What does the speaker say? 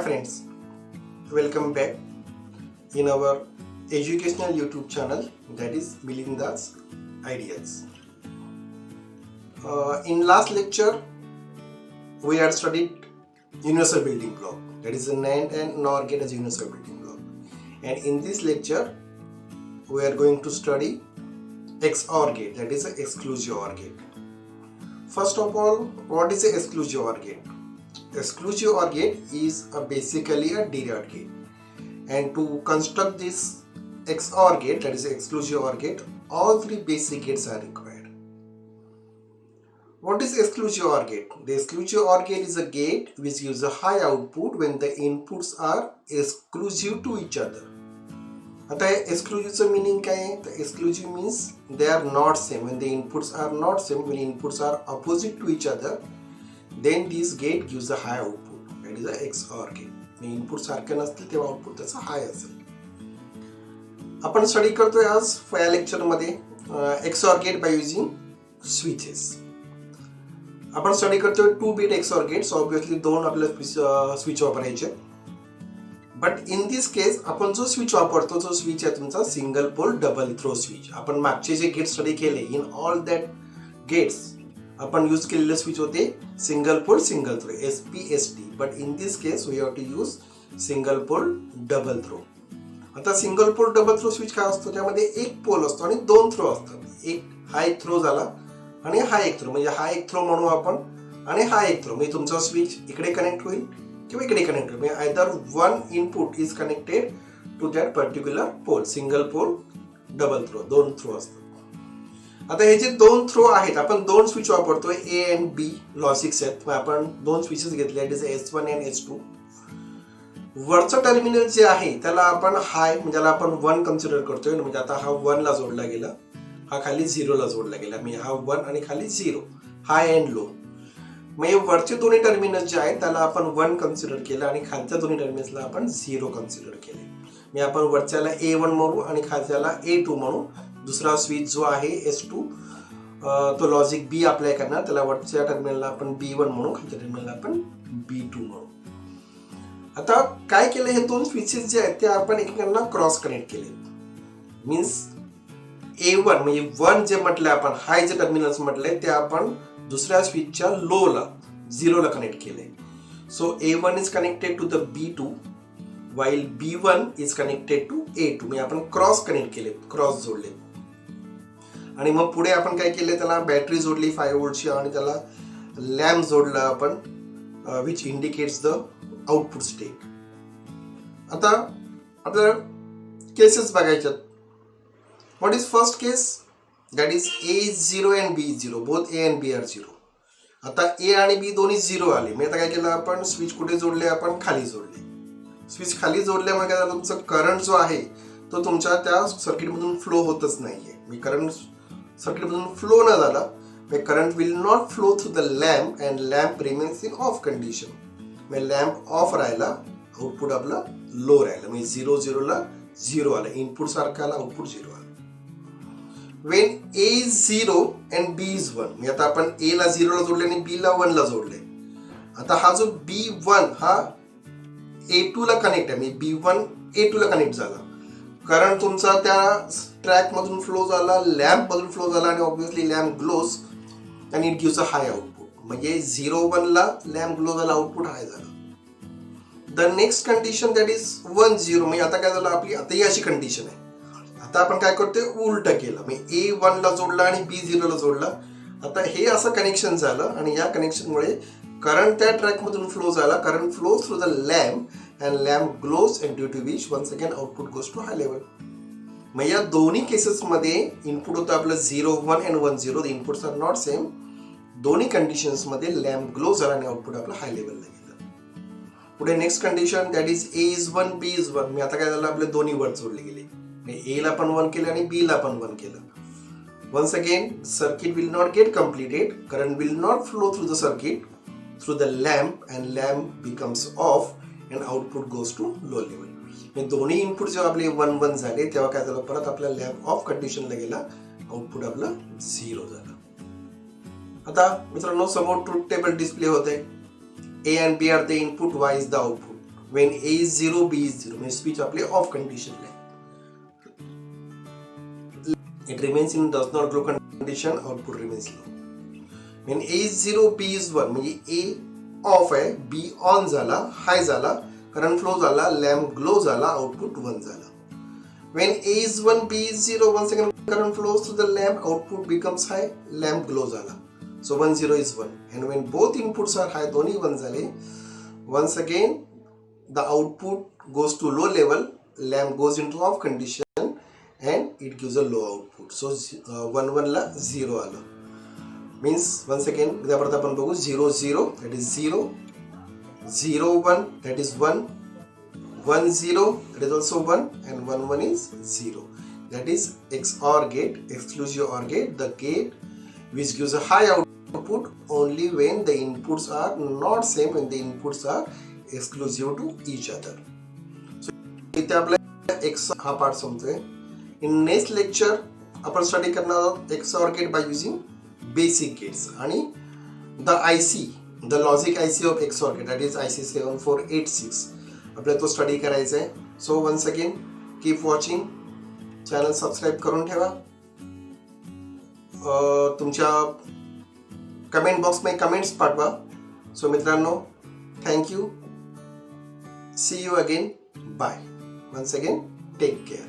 friends, welcome back in our educational YouTube channel, that is Milinda's Ideas. In last lecture we had studied universal building block, that is a NAND and NOR gate as universal building block, and in this lecture we are going to study XOR gate, that is an exclusive OR gate. First of all, what is an exclusive OR gate? Exclusive OR gate is basically a derived gate, and to construct this XOR gate, that is exclusive OR gate, all three basic gates are required. What is exclusive OR gate? The exclusive OR gate is a gate which gives a high output when the inputs are exclusive to each other. आता exclusive meaning काय आहे? The exclusive means they are not same. When the inputs are not same, when inputs are opposite to each other, then this gate gives a high output. That is a XOR gate. Input सारखे नसतील तेव्हा output त्याचा हाय असेल. आपण study करतोय आज या lecture मध्ये XOR gate by using switches. आपण स्टडी करतोय 2 बिट XOR गेट्स. ऑब्वियसली दोन आपल्याला स्विच वापरायचे, बट इन दिस केस आपण जो स्विच वापरतो तो स्विच आहे तुमचा single pole double throw switch. आपण मागचे जे गेट स्टडी केले, इन ऑल दॅट गेट्स आपण यूज केलेले स्विच होते single pole single throw SPST, but in this case we have to use single pole double throw. आता single pole double throw switch काय असतो, त्यामध्ये एक पोल असतो आणि दोन थ्रो असतात. एक हा एक थ्रो झाला आणि हा एक थ्रो, म्हणजे हा एक थ्रो म्हणू आपण आणि हा एक थ्रो, म्हणजे तुमचा स्विच इकडे कनेक्ट होईल किंवा इकडे कनेक्ट होईल. म्हणजे either one input is connected to that particular pole. Single pole double throw, दोन थ्रो असतात. आता हे जे दोन थ्रो आहेत, आपण दोन स्विच वापरतोय A and B लॉजिक्स आहेत. आपण दोन स्विचेस घेतले, it is S1 and S2. वरचं टर्मिनल जे आहे त्याला आपण हाय, म्हणजे त्याला आपण 1 कन्सिडर करतोय. म्हणजे आता हा 1 ला जोडला गेला, हा खाली 0 ला जोडला गेला. म्हणजे हा 1 आणि खाली 0, हाय अँड लो. म्हणजे वरचे दोन्ही टर्मिनल जे आहेत त्याला आपण 1 कन्सिडर केलं आणि खालच्या दोन्ही टर्मिनल्सला आपण 0 कन्सिडर केले. म्हणजे आपण वरच्याला A1 म्हणू आणि खालच्याला A2 म्हणू. दुसरा स्विच जो आहे S2 तो लॉजिक B अप्लाय करणार, त्याला वरच्या टर्मिनलला आपण B1 म्हणू, खालच्या टर्मिनलला आपण B2 म्हणू. आता काय केलं, हे दोन स्विचेस जे आहेत ते आपण एकमेकांना क्रॉस कनेक्ट केले. मीन्स A1 म्हणजे 1 जे म्हटलं आपण, हाय जे टर्मिनल्स म्हटले ते आपण दुसऱ्या स्विचच्या लोला 0 ला कनेक्ट केले. So A1 is connected to the B2 while B1 is connected to A2. म्हणजे आपण क्रॉस कनेक्ट केले, क्रॉस जोडले. आणि मग पुढे आपण काय केले, त्याला बॅटरी जोडली 5 व्होल्टची आणि त्याला लॅम्प जोडला आपण, which indicates the output state. आता आपल्याला केसेस बघायच्यात. What is first case? That is A is 0 and B is 0. Both A and B are 0. आता A आणि B दोन्ही 0 आले. म्हणजे आता काय केलं आपण, स्विच कुठे जोडले, आपण खाली जोडले. स्विच खाली जोडल्यामुळे काय झालं, तुमचा करंट जो आहे तो तुमच्या त्या सर्किटमधून फ्लो होतच नाहीये. मी करंट सर्किटमधून फ्लो न झाला, current will not flow through the lamp and lamp remains in of condition. म्हणजे लॅम्प ऑफ राहिला, आउटपुट आपला लो राहिला. म्हणजे 0 0 ला 0 आला, इनपुट सारखा आला, आउटपुट 0 आला. Wien A is 0 and B is 1, म्हणजे आता आपण A ला 0 ला जोडले आणि B ला 1 ला जोडले. आता हा जो B1 हा A2 ला कनेक्ट आहे, म्हणजे B1 A2 ला कनेक्ट झाला. कारण तुमचा त्या ट्रॅक मधून फ्लो झाला, लॅम्प मधून फ्लो झाला आणि ऑब्विसली लॅम्प ग्लोज आणि it gives a high output. म्हणजे 0-1 ला लॅम्प ग्लो झाला, आउटपुट हाय झाला. The next condition that is 1-0. म्हणजे आता काय झालं, आपली आता ही अशी कंडिशन आहे. आता आपण काय करतोय, उलट केलं. म्हणजे A1 ला जोडला आणि B0 ला जोडला. आता हे असं कनेक्शन झालं आणि या कनेक्शनमुळे करंट त्या ट्रॅक मधून फ्लो झाला. Current flow through the lamp and lamp glows and due to which once again output goes to high level. मग या दोन्ही केसेसमध्ये इनपुट होतं आपलं 0-1 and 1-0. The inputs are not same. दोन्ही कंडिशन्समध्ये लॅम्प ग्लो झाला आणि आउटपुट आपलं हाय लेवलला गेलं. पुढे next condition that is A is 1, B is 1. मी आता काय झालं, आपले दोन्ही वर जोडले गेले. A ला पण 1 केलं आणि B ला पण 1 केलं. Once again circuit will not get completed. Current will not flow through the circuit through the lamp and lamp becomes off and output goes to low level. म्हणजे दोन्ही इनपुट जेव्हा आपले 1-1 झाले तेव्हा काय झालं, परत आपला लॅम्प ऑफ कंडिशनला गेला, आउटपुट आपलं 0 झालं. आता मित्रांनो समोर ट्रूथ टेबल डिस्प्ले होते. A and B are the input, Y is the output. when A is 0, B is 0 म्हणजे स्विच आपले ऑफ कंडिशनला आहे. It remains in does not grow condition, output remains low. When A is 0, B is 1 म्हणजे A of आहे, B on झाला, हाय झाला, current flow झाला, lamp glow झाला, आउटपुट 1 झाला. When A is 1, B is 0, once again current flows through the lamp, output becomes high, lamp glows झाला. So 1 0 is 1. And when both inputs are high, दोन्ही 1 झाले, once again the output goes to low level, lamp goes into off condition and it gives a low output. So 1 1 ला 0 आलं. Means once again त्या परत आपण बघू 0 0 that is 0, 0 1 that is 1, 1 0 that is also 1, and 1 1 is 0. That is XOR gate, exclusive OR gate, the gate which gives a high output only when the inputs are not same, when the inputs are exclusive to each other. So इथे आपला XOR हा part संपतोय. In next lecture आपण study करणार आहोत XOR gate by using basic gates आणि the IC, the logic IC of XOR gate, that is IC 7486 आपल्याला तो study करायचा आहे. So once again keep watching, channel subscribe करून ठेवा. तुमच्या कमेंट बॉक्समध्ये कमेंट्स पाठवा. सो मित्रांनो, thank you, see you again, bye. Once again take care.